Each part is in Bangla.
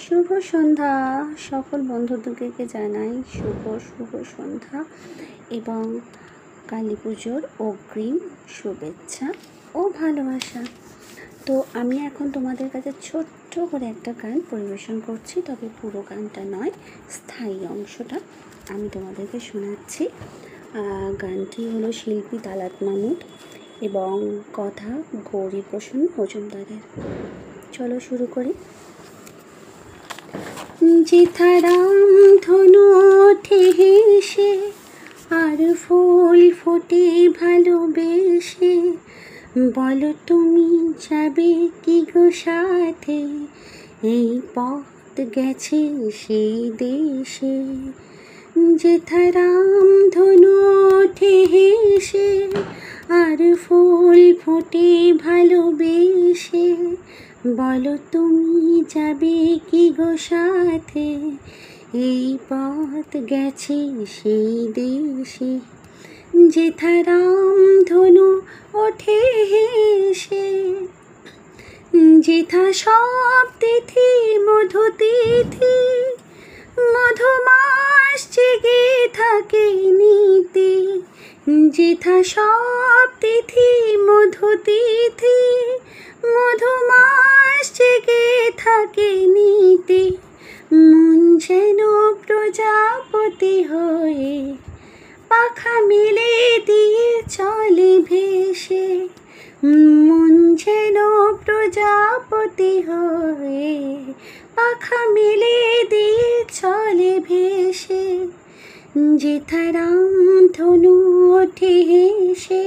শুভ সন্ধ্যা সকল বন্ধুদেরকে জানাই শুভ সন্ধ্যা এবং কালী পুজোর অগ্রিম শুভেচ্ছা ও ভালোবাসা। তো আমি এখন তোমাদের কাছে ছোট্ট করে একটা গান পরিবেশন করছি, তবে পুরো গানটা নয়, স্থায়ী অংশটা আমি তোমাদেরকে শোনাচ্ছি। গানটি হলো শিল্পী তালাত মাহমুদ এবং কথা গৌরীপ্রসন্ন মজুমদারের। চলো শুরু করি। যেথা রাম ধনু ওঠে হেসে আর ফুল ফোটে ভালোবেসে, বলো তুমি যাবে কি গো সাথে, এই পথ গেছে সেই দেশে। যেথা রাম ধনু ওঠে হেসে আর ফুল ফোটে ভালোবেসে, বলো তুমি যাবে কি গো সাথে, এই পথ গেছে সেই দেশে। যেথা রাম ধনু ওঠে হেসে, যেথা সব তিথি মধু তিথি, মধুমাস জেগে থাকে নিতে। যেথা সব তিথি মধু তিথি, মধুমাস জেগে থাকে নিতে। মন যেন প্রজাপতি হয়ে পাখা মেলে দিয়ে চলে ভেসে, মন যেন প্রজাপতি হয়ে পাখা মেলে দিয়ে চলে ভেসে। যেথা রাম ধনু ওঠে হেসে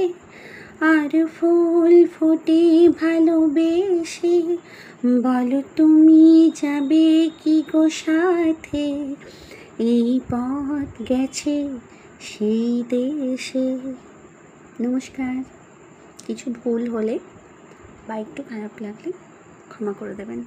আর ফুল ফোটে ভালোবেসে, বলো তুমি যাবে কি গো সাথে, এই পথ গেছে সেই দেশে। নমস্কার। কিছু ভুল হলে বা একটু খারাপ লাগলে ক্ষমা করে দেবেন।